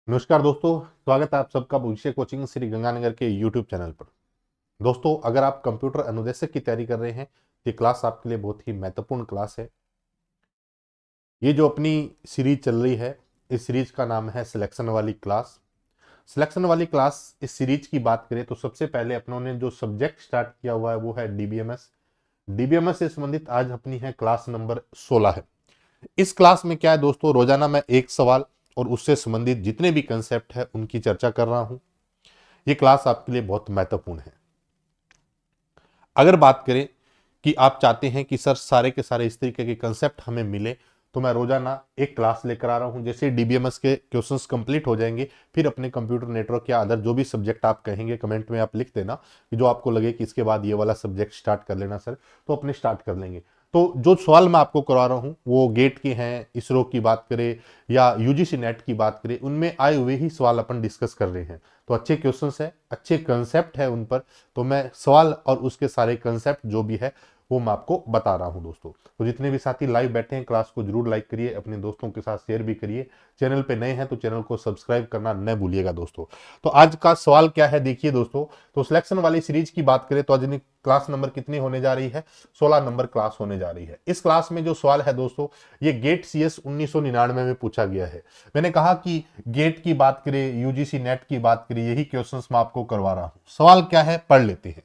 नमस्कार दोस्तों, स्वागत है आप सबका भविष्य कोचिंग श्री गंगानगर के यूट्यूब चैनल पर। दोस्तों, अगर आप कंप्यूटर अनुदेशक की तैयारी कर रहे हैं तो ये क्लास आपके लिए बहुत ही महत्वपूर्ण क्लास है। ये जो अपनी सीरीज चल रही है, इस सीरीज का नाम है सिलेक्शन वाली क्लास। सिलेक्शन वाली क्लास इस सीरीज की बात करें तो सबसे पहले अपनों ने जो सब्जेक्ट स्टार्ट किया हुआ है वो है डीबीएमएस। डीबीएमएस से संबंधित आज अपनी है क्लास नंबर 16 है। इस क्लास में क्या है दोस्तों, रोजाना मैं एक सवाल और उससे संबंधित जितने भी कंसेप्ट है उनकी चर्चा कर रहा हूं। ये क्लास आपके लिए बहुत महत्वपूर्ण है। अगर बात करें कि आप चाहते हैं कि सर सारे के सारे इस तरीके के कंसेप्ट हमें मिले, तो मैं रोजाना एक क्लास लेकर आ रहा हूं। जैसे डीबीएमएस के क्वेश्चंस कंप्लीट हो जाएंगे, फिर अपने कंप्यूटर नेटवर्क या अदर जो भी सब्जेक्ट आप कहेंगे कमेंट में आप लिख देना कि जो आपको लगे कि इसके बाद ये वाला सब्जेक्ट स्टार्ट कर लेना सर, तो अपने स्टार्ट कर लेंगे। तो जो सवाल मैं आपको करवा रहा हूं वो गेट के हैं, इसरो की बात करें या यूजीसी नेट की बात करें, उनमें आए हुए ही सवाल अपन डिस्कस कर रहे हैं। तो अच्छे क्वेश्चंस है, अच्छे कंसेप्ट है उन पर, तो मैं सवाल और उसके सारे कंसेप्ट जो भी है वो मैं आपको बता रहा हूं दोस्तों। तो जितने भी साथी लाइव बैठे हैं क्लास को जरूर लाइक करिए, अपने दोस्तों के साथ शेयर भी करिए। चैनल पे नए हैं तो चैनल को सब्सक्राइब करना न भूलिएगा दोस्तों। तो आज का सवाल क्या है देखिए दोस्तों। तो सिलेक्शन वाली सीरीज की बात करें तो आज क्लास नंबर कितनी होने जा रही है, 16 नंबर क्लास होने जा रही है। इस क्लास में जो सवाल है दोस्तों, ये गेट सीएस 1999 में पूछा गया है। मैंने कहा कि गेट की बात करें, यूजीसी नेट की बात करें, यही क्वेश्चंस मैं आपको करवा रहा हूं। सवाल क्या है पढ़ लेते हैं।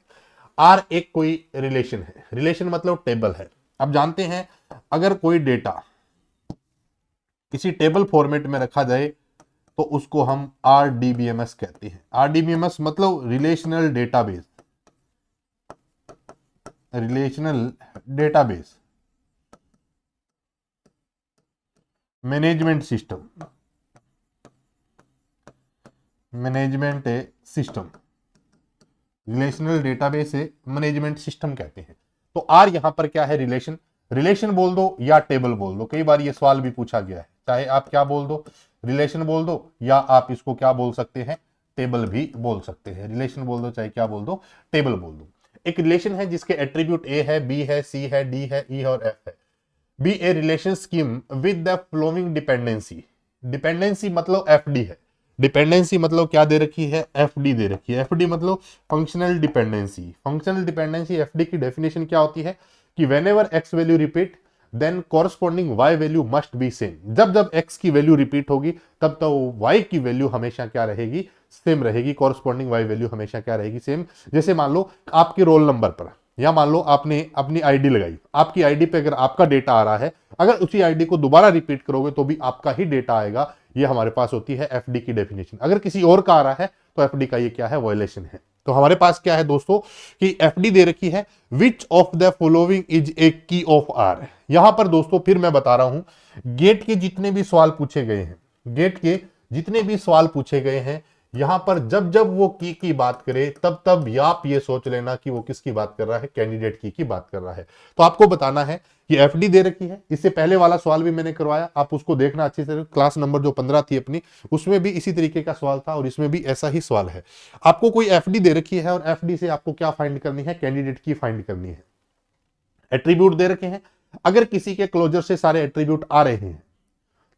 आर एक कोई रिलेशन है, रिलेशन मतलब टेबल है। अब जानते हैं अगर कोई डेटा किसी टेबल फॉर्मेट में रखा जाए तो उसको हम आरडीबीएमएस कहते हैं। आरडीबीएमएस मतलब relational database, relational database management system, management system, relational database है मैनेजमेंट सिस्टम कहते हैं। तो आर यहां पर क्या है, रिलेशन। रिलेशन बोल दो या टेबल बोल दो, कई बार ये सवाल भी पूछा गया है। चाहे आप क्या बोल दो, रिलेशन बोल दो, या आप इसको क्या बोल सकते हैं, टेबल भी बोल सकते हैं। रिलेशन बोल दो चाहे क्या बोल दो, टेबल बोल दो। एक रिलेशन है जिसके एट्रीब्यूट ए है, बी है, सी है, डी है, ई और एफ है। Be a relation scheme with the flowing dependency. Dependency मतलब एफडी है। डिपेंडेंसी मतलब क्या दे रखी है, एफडी दे रखी है। एफडी मतलब functional dependency. Functional dependency FD की डेफिनेशन क्या होती है कि whenever X value repeat then corresponding Y value must be same. जब जब एक्स की वैल्यू रिपीट होगी तब तो वाई की वैल्यू हमेशा क्या रहेगी, सेम रहेगी। कॉरस्पॉन्डिंग वाई वैल्यू हमेशा क्या रहेगी, सेम। जैसे मान लो आपके रोल नंबर पर, या मान लो आपने अपनी आईडी लगाई, आपकी आईडी पे अगर आपका डेटा आ रहा है, अगर उसी आईडी को दोबारा रिपीट करोगे तो भी आपका ही डेटा आएगा। ये हमारे पास होती है एफडी की डेफिनेशन। अगर किसी और का आ रहा है तो एफडी का ये क्या है, वायलेशन है। तो हमारे पास क्या है दोस्तों कि एफडी दे रखी है, which of the following is a की ऑफ आर। यहां पर दोस्तों फिर मैं बता रहा हूं, गेट के जितने भी सवाल पूछे गए हैं, गेट के जितने भी सवाल पूछे गए हैं, यहां पर जब जब वो की बात करे तब तब आप ये सोच लेना कि वो किसकी बात कर रहा है, कैंडिडेट की बात कर रहा है। तो आपको बताना है कि एफडी दे रखी है। इससे पहले वाला सवाल भी मैंने करवाया, आप उसको देखना अच्छे से। क्लास नंबर जो 15 थी अपनी, उसमें भी इसी तरीके का सवाल था और इसमें भी ऐसा ही सवाल है। आपको कोई एफडी दे रखी है और एफडी से आपको क्या फाइंड करनी है, कैंडिडेट की फाइंड करनी है। एट्रीब्यूट दे रखे हैं, अगर किसी के क्लोजर से सारे एट्रीब्यूट आ रहे हैं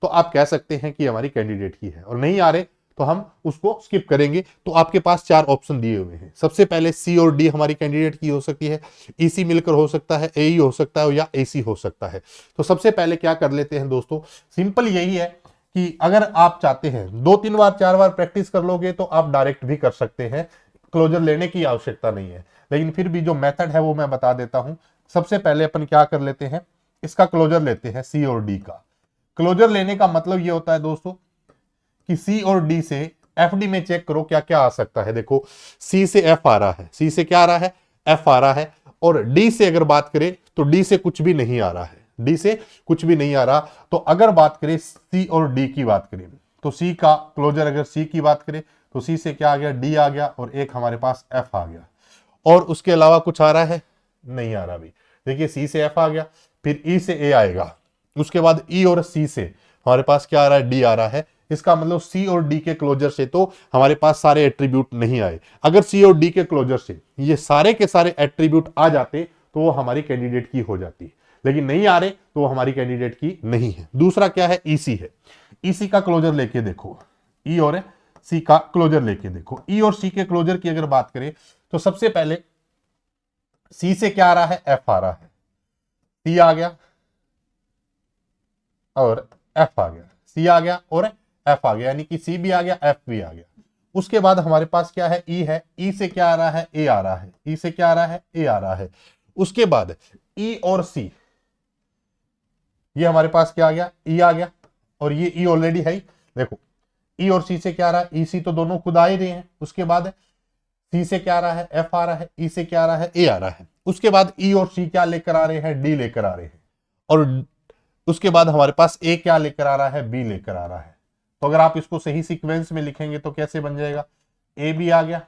तो आप कह सकते हैं कि हमारी कैंडिडेट की है, और नहीं आ रहे तो हम उसको स्किप करेंगे। तो आपके पास 4 ऑप्शन दिए हुए हैं। सबसे पहले सी और डी हमारी कैंडिडेट की हो सकती है, ईसी मिलकर हो सकता है, एई हो सकता है या एसी हो सकता है। तो सबसे पहले क्या कर लेते हैं दोस्तों, सिंपल यही है कि अगर आप चाहते हैं 2-3 बार 4 बार प्रैक्टिस कर लोगे तो आप डायरेक्ट भी कर सकते हैं, क्लोजर लेने की आवश्यकता नहीं है। लेकिन फिर भी जो मेथड है वो मैं बता देता हूं। सबसे पहले अपन क्या कर लेते हैं, इसका क्लोजर लेते हैं, सी और डी का। क्लोजर लेने का मतलब ये होता है दोस्तों कि सी और डी से एफडी में चेक करो क्या क्या आ सकता है। देखो सी से एफ आ रहा है, सी से क्या आ रहा है, एफ आ रहा है। और डी से अगर बात करें तो डी से कुछ भी नहीं आ रहा है, डी से कुछ भी नहीं आ रहा। तो अगर बात करें सी और डी की बात करें तो सी का क्लोजर, अगर सी की बात करें तो सी से क्या आ गया, डी आ गया, और एक हमारे पास एफ आ गया। और उसके अलावा कुछ आ रहा है, नहीं आ रहा। भी देखिए सी से एफ आ गया, फिर ई से ए आएगा, उसके बाद ई और सी से हमारे पास क्या आ रहा है, डी आ रहा है। इसका मतलब सी और डी के क्लोजर से तो हमारे पास सारे एट्रीब्यूट नहीं आए। अगर सी और डी के क्लोजर से ये सारे के सारे एट्रीब्यूट आ जाते तो वो हमारी कैंडिडेट की हो जाती, लेकिन नहीं आ रहे तो वो हमारी कैंडिडेट की नहीं है। दूसरा क्या है, ईसी है। ईसी का क्लोजर लेके देखो, ई और सी का क्लोजर लेके देखो। ई और सी के क्लोजर की अगर बात करें तो सबसे पहले सी से क्या आ रहा है, एफ आ रहा है, सी आ गया और एफ आ गया, सी आ गया और एफ आ गया, यानी कि सी भी आ गया, एफ भी आ गया। उसके बाद हमारे पास क्या है, ई है, ई से क्या आ रहा है, ए आ रहा है, ई से क्या आ रहा है, ए आ रहा है। उसके बाद ई और सी, ये हमारे पास क्या आ गया, ई आ गया, और ये ई ऑलरेडी है ही। देखो ई और सी से क्या आ रहा है, ई सी तो दोनों खुद आ ही रहे हैं। उसके बाद सी से क्या आ रहा है, एफ आ रहा है, ई से क्या आ रहा है, ए आ रहा है। उसके बाद ई और सी क्या लेकर आ रहे हैं, डी लेकर आ रहे हैं, और उसके बाद हमारे पास ए क्या लेकर आ रहा है, बी लेकर आ रहा है। तो अगर आप इसको सही सीक्वेंस में लिखेंगे तो कैसे बन जाएगा, ए भी आ गया,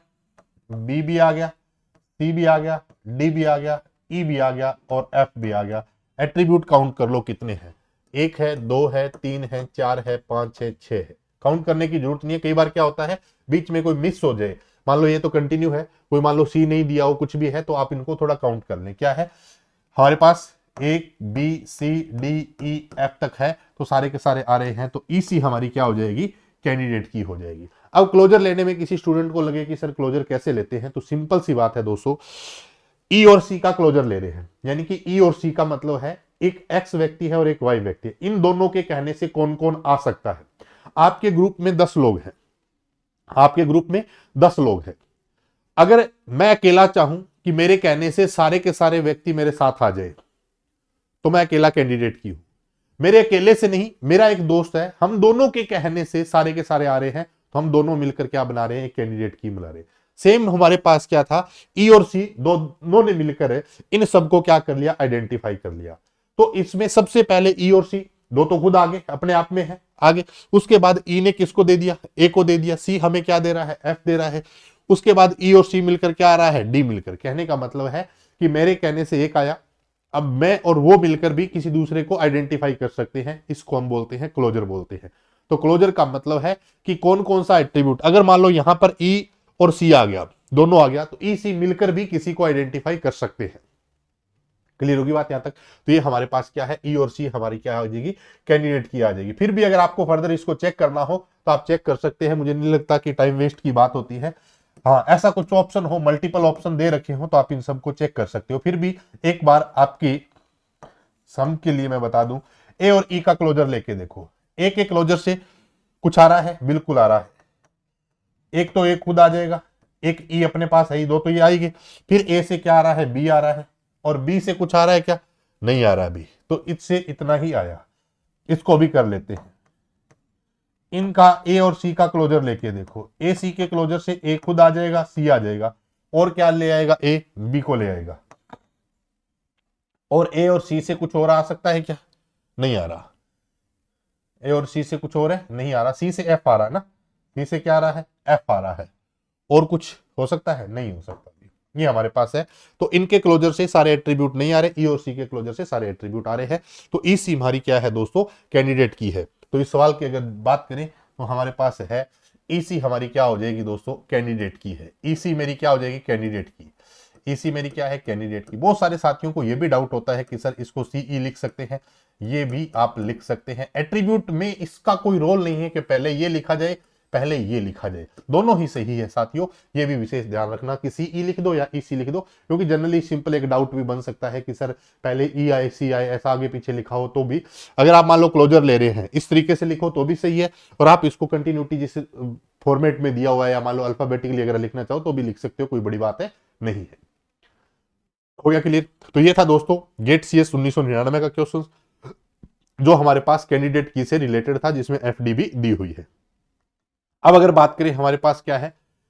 बी भी आ गया, सी भी आ गया, डी भी आ गया, ई भी आ गया और एफ भी आ गया। एट्रीब्यूट काउंट कर लो कितने हैं, एक है, दो है, तीन है, चार है, पांच है, छह है। काउंट करने की जरूरत नहीं है। कई बार क्या होता है बीच में कोई मिस हो जाए, मान लो ये तो कंटिन्यू है, कोई मान लो सी नहीं दिया हो, कुछ भी है, तो आप इनको थोड़ा काउंट कर लें। क्या है हमारे पास, A B C D E F तक है, तो सारे के सारे आ रहे हैं, तो ई सी हमारी क्या हो जाएगी, कैंडिडेट की हो जाएगी। अब क्लोजर लेने में किसी स्टूडेंट को लगे कि सर क्लोजर कैसे लेते हैं, तो सिंपल सी बात है दोस्तों, ई और सी का क्लोजर ले रहे हैं, यानी कि ई और सी का मतलब है एक एक्स व्यक्ति है और एक वाई व्यक्ति है। इन दोनों के कहने से कौन कौन आ सकता है। आपके ग्रुप में 10 लोग हैं, आपके ग्रुप में 10 लोग हैं। अगर मैं अकेला चाहूं कि मेरे कहने से सारे के सारे व्यक्ति मेरे साथ आ जाए, तो मैं अकेला कैंडिडेट की हूं। मेरे अकेले से नहीं, मेरा एक दोस्त है, हम दोनों के कहने से सारे के सारे आ रहे हैं, तो हम दोनों मिलकर क्या बना रहे हैं, एक कैंडिडेट की बना रहे हैं। सेम हमारे पास क्या था, ई और सी दोनों ने मिलकर इन सबको क्या कर लिया, आइडेंटिफाई कर लिया। तो इसमें सबसे पहले ई और सी दो तो खुद आगे अपने आप में है आगे। उसके बाद ई ने किसको दे दिया, ए को दे दिया, सी हमें क्या दे रहा है, एफ दे रहा है। उसके बाद ई और सी मिलकर क्या आ रहा है, डी मिलकर। कहने का मतलब है कि मेरे कहने से एक आया, अब मैं और वो मिलकर भी किसी दूसरे को आइडेंटिफाई कर सकते हैं, इसको हम बोलते हैं क्लोजर बोलते हैं। तो क्लोजर का मतलब है कि कौन कौन सा एट्रीब्यूट, अगर मान लो यहां पर ई और सी आ गया, दोनों आ गया, तो ई सी मिलकर भी किसी को आइडेंटिफाई कर सकते हैं। क्लियर होगी बात यहां तक। तो ये हमारे पास क्या है, ई और सी हमारी क्या हो जाएगी, कैंडिडेट की आ जाएगी। फिर भी अगर आपको फर्दर इसको चेक करना हो तो आप चेक कर सकते हैं, मुझे नहीं लगता कि टाइम वेस्ट की बात होती है। हाँ, ऐसा कुछ ऑप्शन हो, मल्टीपल ऑप्शन दे रखे हो, तो आप इन सबको चेक कर सकते हो। फिर भी एक बार आपकी सम के लिए मैं बता दूं, ए और ई का क्लोजर लेके देखो। ए के क्लोजर से कुछ आ रहा है, बिल्कुल आ रहा है। एक तो ए खुद आ जाएगा, एक ई अपने पास है ही, दो तो ये आएंगे। फिर ए से क्या आ रहा है, बी आ रहा है, और बी से कुछ आ रहा है क्या, नहीं आ रहा बी, तो इससे इतना ही आया। इसको भी कर लेते हैं। इनका ए और सी का क्लोजर लेके देखो। ए सी के क्लोजर से ए खुद आ जाएगा, सी आ जाएगा, और क्या ले आएगा, ए बी को ले आएगा। और ए और सी से कुछ और आ सकता है क्या, नहीं आ रहा। ए और सी से कुछ और है, नहीं आ रहा। सी से एफ आ रहा है ना, सी से क्या आ रहा है, एफ आ रहा है। और कुछ हो सकता है, नहीं हो सकता। ये हमारे पास है। तो इनके क्लोजर से सारे एट्रीब्यूट नहीं आ रहे, ई और सी के क्लोजर से सारे एट्रीब्यूट आ रहे हैं। तो ई सी हमारी क्या है दोस्तों, कैंडिडेट की है। तो इस सवाल की अगर बात करें तो हमारे पास है ई सी हमारी क्या हो जाएगी दोस्तों, कैंडिडेट की है। ई सी मेरी क्या हो जाएगी, कैंडिडेट की। ईसी मेरी क्या है, कैंडिडेट की। बहुत सारे साथियों को यह भी डाउट होता है कि सर इसको सीई लिख सकते हैं, ये भी आप लिख सकते हैं। एट्रीब्यूट में इसका कोई रोल नहीं है कि पहले ये लिखा जाए पहले ये लिखा जाए, दोनों ही सही है साथियों। ये भी विशेष ध्यान रखना कि सीई लिख दो या ईसी लिख दो, क्योंकि जनरली सिंपल एक डाउट भी बन सकता है कि सर पहले ई आए सी आए, ऐसा आगे पीछे लिखा हो तो भी, अगर आप मान लो क्लोजर ले रहे हैं इस तरीके से लिखो तो भी सही है, और आप इसको कंटिन्यूटी जिस फॉर्मेट में दिया हुआ है या मान लो अल्फाबेटिकली अगर लिखना चाहो तो भी लिख सकते हो, कोई बड़ी बात है नहीं है। हो गया क्लियर। तो ये था दोस्तों गेट सीएस 1999 का क्वेश्चन, जो हमारे पास कैंडिडेट की से रिलेटेड था, जिसमें एफडी भी दी हुई है। अब अगर बात करें हमारे पास क्या है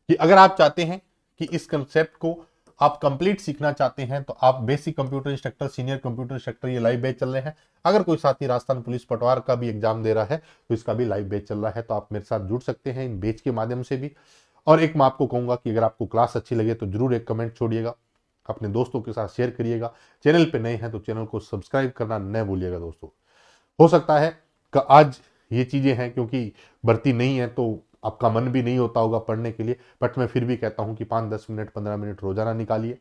कि अगर आप चाहते हैं कि इस कंसेप्ट को आप कंप्लीट सीखना चाहते हैं, तो आप basic computer instructor, senior computer instructor, ये लाइव बैच चल रहे हैं। अगर कोई साथी राजस्थान पुलिस पटवार का भी एग्जाम दे रहा है तो इसका भी लाइव बैच चल रहा है, तो आप मेरे साथ जुड़ सकते हैं इन बैच के माध्यम से भी। और एक मैं आपको कहूंगा कि अगर आपको क्लास अच्छी लगे तो जरूर एक कमेंट छोड़िएगा, अपने दोस्तों के साथ शेयर करिएगा। चैनल पे नए हैं तो चैनल को सब्सक्राइब करना न भूलिएगा दोस्तों। हो सकता है कि आज ये चीजें हैं क्योंकि भर्ती नहीं है तो आपका मन भी नहीं होता होगा पढ़ने के लिए, बट मैं फिर भी कहता हूं कि 5-10 मिनट 15 मिनट रोजाना निकालिए।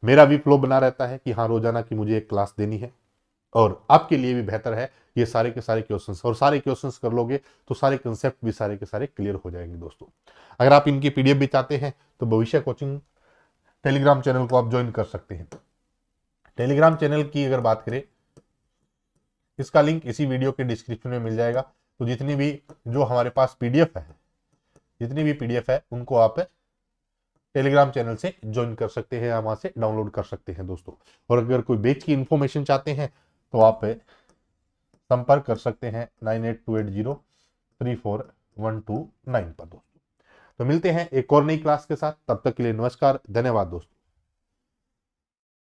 मेरा भी फ्लो बना रहता है कि हाँ रोजाना की मुझे एक क्लास देनी है, और आपके लिए भी बेहतर है ये सारे के सारे क्वेश्चंस, और सारे क्वेश्चंस कर लोगे तो सारे कंसेप्ट भी सारे के सारे क्लियर हो जाएंगे दोस्तों। अगर आप इनकी पीडीएफ भी चाहते हैं तो भविष्य कोचिंग टेलीग्राम चैनल को आप ज्वाइन कर सकते हैं। टेलीग्राम चैनल की अगर बात करें, इसका लिंक इसी वीडियो के डिस्क्रिप्शन में मिल जाएगा। तो जितनी भी जो हमारे पास पीडीएफ है, जितनी भी पीडीएफ है उनको आप टेलीग्राम चैनल से ज्वाइन कर सकते हैं या वहां से डाउनलोड कर सकते हैं दोस्तों। और अगर कोई बैच की इंफॉर्मेशन चाहते हैं तो आप संपर्क कर सकते हैं 9828034129 पर दोस्तों। तो मिलते हैं एक और नई क्लास के साथ, तब तक के लिए नमस्कार, धन्यवाद दोस्तों।